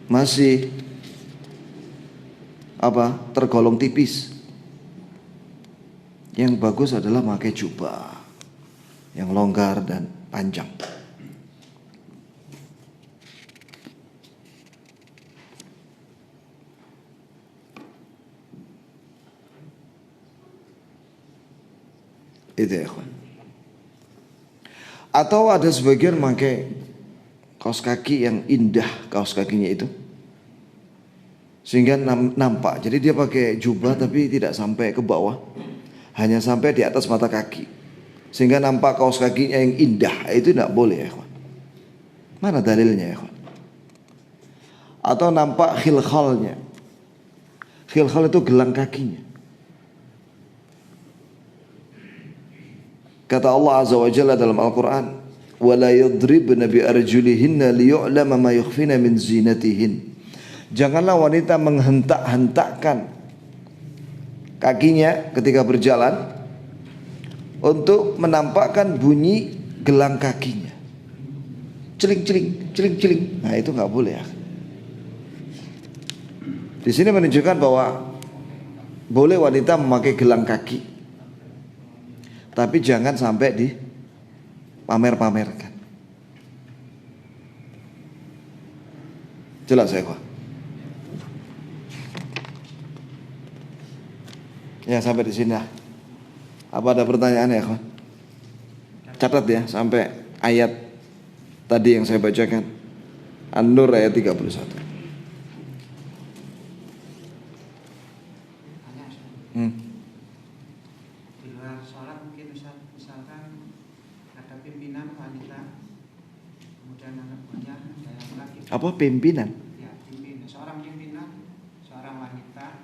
masih tergolong tipis. Yang bagus adalah pakai jubah yang longgar dan panjang. Itu ya kawan. Atau ada sebagian pakai kaos kaki yang indah, kaos kakinya itu, sehingga nampak. Jadi dia pakai jubah tapi tidak sampai ke bawah, hanya sampai di atas mata kaki, sehingga nampak kaos kakinya yang indah. Itu tidak boleh ya kawan. Mana dalilnya ya kawan? Atau nampak khilkhalnya. Khilkhal itu gelang kakinya. Kata Allah Azza wa Jalla dalam Al-Quran, وَلَا يَضْرِبْنَ بِأَرْجُلِهِنَّ لِيُعْلَمَ مَا يُخْفِينَ مِنْ زِينَتِهِنَّ. Janganlah wanita menghentak-hentakkan kakinya ketika berjalan untuk menampakkan bunyi gelang kakinya. Celing-celing, celing-celing. Nah itu nggak boleh ya. Di sini menunjukkan bahwa boleh wanita memakai gelang kaki, tapi jangan sampai dipamer-pamerkan. Jelas ya, Pak? Ya sampai di sini lah. Apa ada pertanyaan ya, kawan? Catat ya sampai ayat tadi yang saya bacakan. An-Nur ayat 31. Di luar sholat mungkin misalkan ada pimpinan wanita, kemudian anak buahnya ada yang laki. Apa pimpinan? Ya, seorang pimpinan, seorang wanita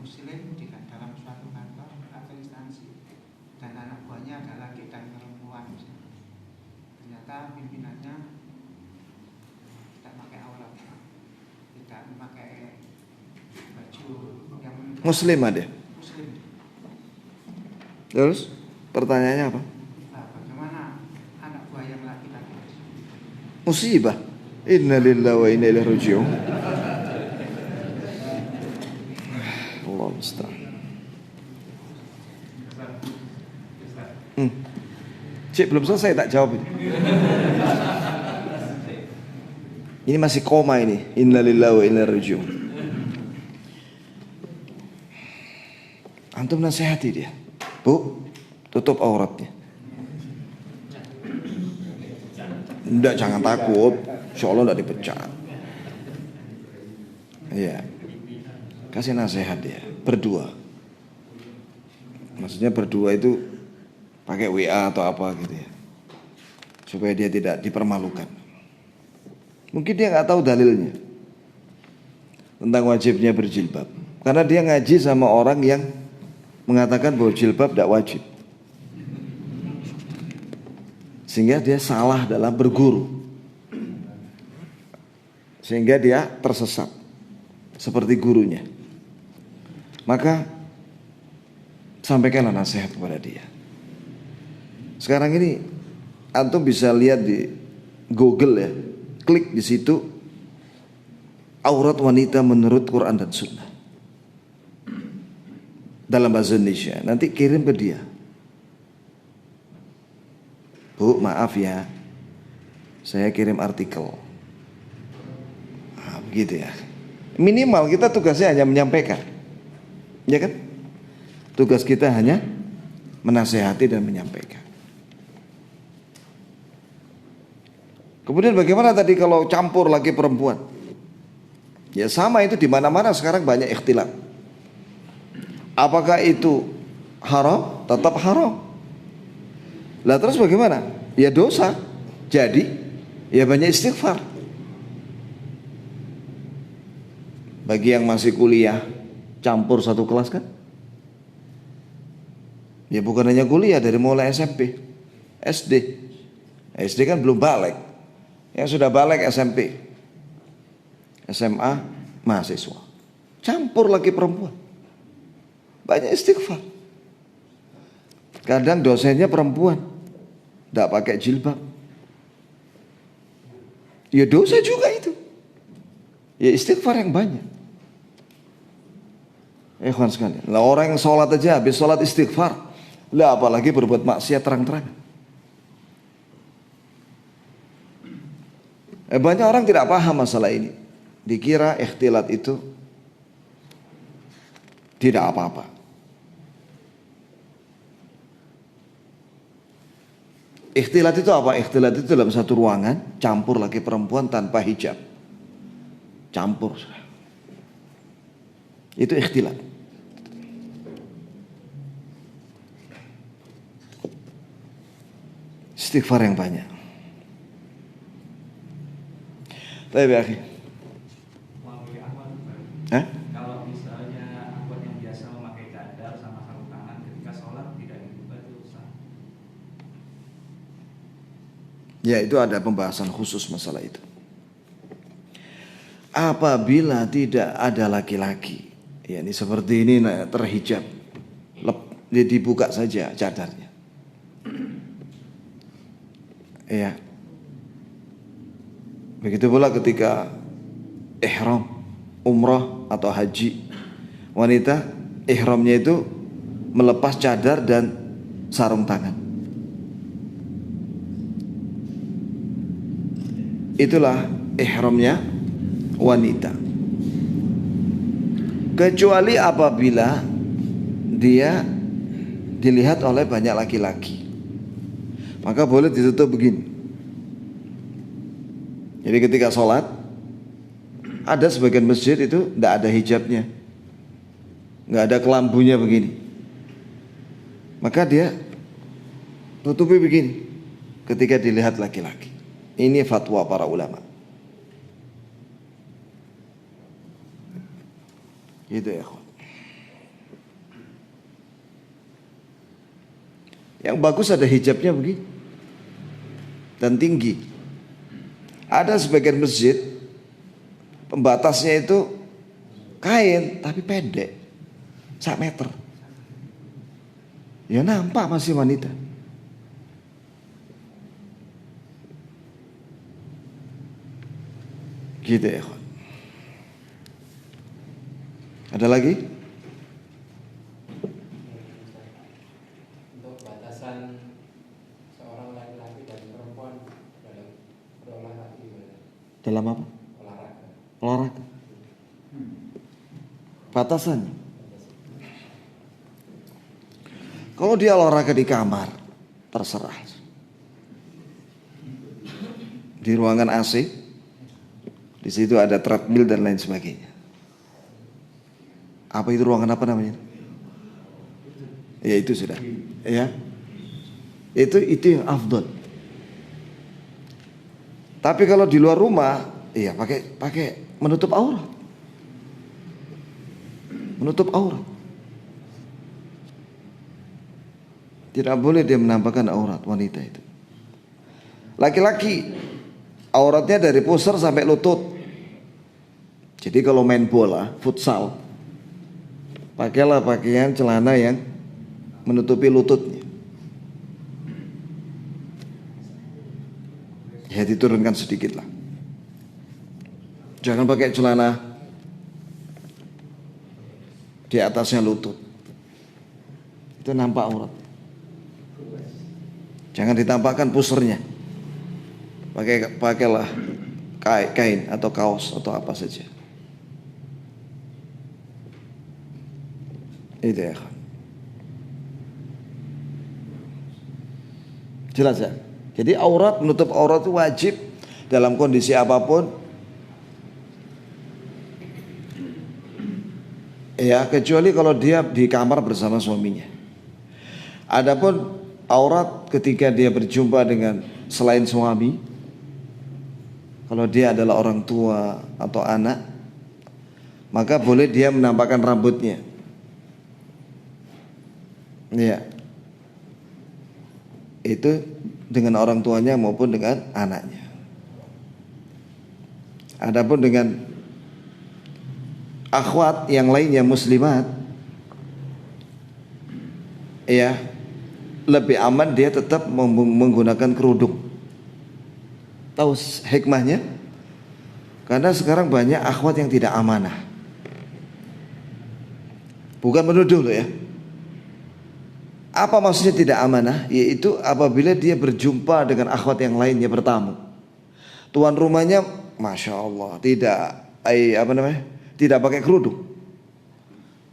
muslim di dalam suatu kantor atau instansi, dan anak buahnya ada laki dan perempuan. Ternyata pimpinannya tidak pakai aurat, tidak memakai baju yang Muslim ada. muslim. Terus pertanyaannya apa? Nah, bagaimana anak buah yang laki-laki? Musibah. Inna lillahi wa inna ilaihi raji'un. Allah musta'an. Cik belum selesai tak jawab ini. Ini masih koma ini. Inna lillahi wa inna ilaihi raji'un. Antum nasihati dia. Bu, tutup auratnya. Enggak, jangan takut. Insya Allah enggak dipecat. Iya. Kasih nasihat dia. Berdua. Maksudnya berdua itu pakai WA atau apa gitu ya. Supaya dia tidak dipermalukan. Mungkin dia nggak tahu dalilnya tentang wajibnya berjilbab. Karena dia ngaji sama orang yang mengatakan bahwa jilbab tidak wajib. Sehingga dia salah dalam berguru. Sehingga dia tersesat seperti gurunya. Maka sampaikanlah nasihat kepada dia. Sekarang ini antum bisa lihat di Google ya. Klik di situ aurat wanita menurut Quran dan Sunnah dalam bahasa Indonesia. Nanti kirim ke dia. Bu, maaf ya, saya kirim artikel. Nah, begitu ya. Minimal kita tugasnya hanya menyampaikan, ya kan? Tugas kita hanya menasehati dan menyampaikan. Kemudian bagaimana tadi kalau campur laki perempuan? Ya sama itu di mana-mana sekarang banyak ikhtilat. Apakah itu haram? Tetap haram. Lah terus bagaimana? Ya dosa. Jadi ya banyak istighfar. Bagi yang masih kuliah campur satu kelas kan? Ya bukan hanya kuliah, dari mulai SMP, SD. SD kan belum balik. Yang sudah balik SMP, SMA, mahasiswa. Campur laki perempuan. Banyak istighfar. Kadang dosennya perempuan, tidak pakai jilbab. Ya dosa juga itu. Ya istighfar yang banyak. Ikhwan sekalian. Lah orang yang sholat aja habis sholat istighfar. Lah apalagi berbuat maksiat terang-terangan. Banyak orang tidak paham masalah ini. Dikira ikhtilat itu tidak apa-apa. Ikhtilat itu apa? Ikhtilat itu dalam satu ruangan campur laki perempuan tanpa hijab. Campur. Itu ikhtilat. Istighfar yang banyak. Tapi akhi. Kalau misalnya anggota yang biasa memakai cadar sama sarung tangan ketika sholat tidak dibuka itu sah. Ya itu ada pembahasan khusus masalah itu. Apabila tidak ada laki-laki, ya ini seperti ini terhijab, dia dibuka saja cadarnya. Ya. Begitu pula ketika ihram, umrah atau haji, wanita ihramnya itu melepas cadar dan sarung tangan. Itulah ihramnya wanita. Kecuali apabila dia dilihat oleh banyak laki-laki, maka boleh ditutup begini. Jadi ketika sholat, ada sebagian masjid itu tidak ada hijabnya, nggak ada kelambunya begini, maka dia tutupi begini ketika dilihat laki-laki. Ini fatwa para ulama. Gitu ya. Yang bagus ada hijabnya begini dan tinggi. Ada sebagian masjid pembatasnya itu kain tapi pendek, 1 meter. Ya nampak masih wanita. Gitu ya. Ada lagi? Untuk batasan seorang laki-laki dan perempuan dalam berolahraga gimana? Dalam apa? Olahraga. Olahraga. Batasannya. Kalau dia olahraga di kamar, terserah. Di ruangan AC, di situ ada treadmill dan lain sebagainya. Apa itu ruangan apa namanya? Ya itu sudah. Ya. Itu yang afdol. Tapi kalau di luar rumah, iya pakai menutup aurat. Menutup aurat. Tidak boleh dia menampakkan aurat wanita itu. Laki-laki auratnya dari pusar sampai lutut. Jadi kalau main bola, futsal, pakailah pakaian celana yang menutupi lututnya. Ya diturunkan sedikit lah. Jangan pakai celana di atasnya lutut. Itu nampak aurat. Jangan ditampakkan pusernya. Pakailah kain atau kaos atau apa saja. Itu ya. Jelas ya. Jadi menutup aurat itu wajib dalam kondisi apapun. Ya, kecuali kalau dia di kamar bersama suaminya. Adapun aurat ketika dia berjumpa dengan selain suami, kalau dia adalah orang tua atau anak, maka boleh dia menampakkan rambutnya. Ya. Itu dengan orang tuanya maupun dengan anaknya. Adapun dengan akhwat yang lainnya muslimat, ya lebih aman dia tetap menggunakan kerudung. Tahu hikmahnya? Karena sekarang banyak akhwat yang tidak amanah. Bukan menuduh loh ya. Apa maksudnya tidak amanah? Yaitu apabila dia berjumpa dengan akhwat yang lainnya bertamu. Tuan rumahnya, masya Allah, tidak pakai kerudung.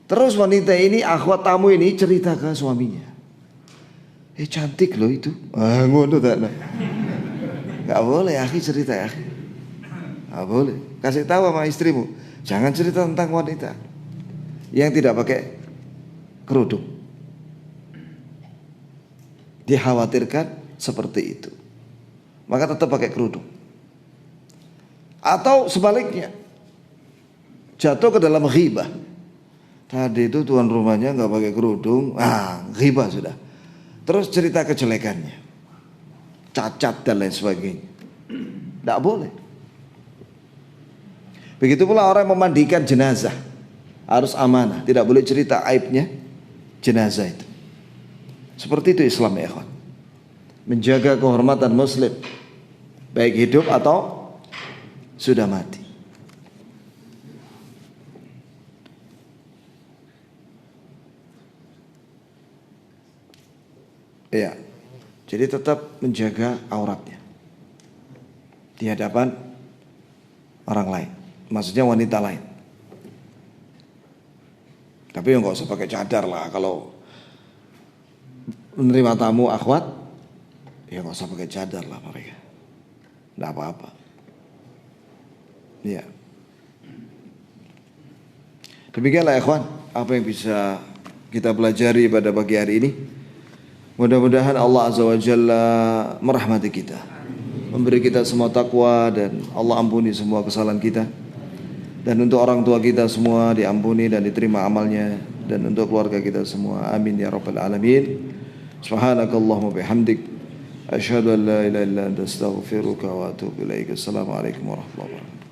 Terus wanita ini, akhwat tamu ini cerita ke suaminya. Cantik loh itu. Ngono tak? Gak boleh, akhi cerita ya. Gak boleh. Kasih tahu sama istrimu, jangan cerita tentang wanita yang tidak pakai kerudung. Dikhawatirkan seperti itu, maka tetap pakai kerudung. Atau sebaliknya, jatuh ke dalam ghibah. Tadi itu tuan rumahnya nggak pakai kerudung, ghibah sudah. Terus cerita kejelekannya, cacat dan lain sebagainya. Tidak boleh. Begitu pula orang yang memandikan jenazah, harus amanah, tidak boleh cerita aibnya jenazah itu. Seperti itu Islam ya ikhwan. Menjaga kehormatan muslim, baik hidup atau sudah mati. Ya. Jadi tetap menjaga auratnya di hadapan orang lain, maksudnya wanita lain. Tapi ya nggak usah pakai cadar lah kalau menerima tamu akhwat, ya nggak usah pakai cadar lah mereka, nggak apa-apa. Ya. Demikianlah ikhwan, apa yang bisa kita pelajari pada pagi hari ini. Mudah-mudahan Allah Azza wa Jalla merahmati kita, memberi kita semua takwa, dan Allah ampuni semua kesalahan kita. Dan untuk orang tua kita semua diampuni dan diterima amalnya, dan untuk keluarga kita semua, amin ya rabbal alamin. Subhanakallahumma bihamdik, asyhadu an la ilaha illa anta astaghfiruka wa atubu ilaik. Assalamualaikum warahmatullahi wabarakatuh.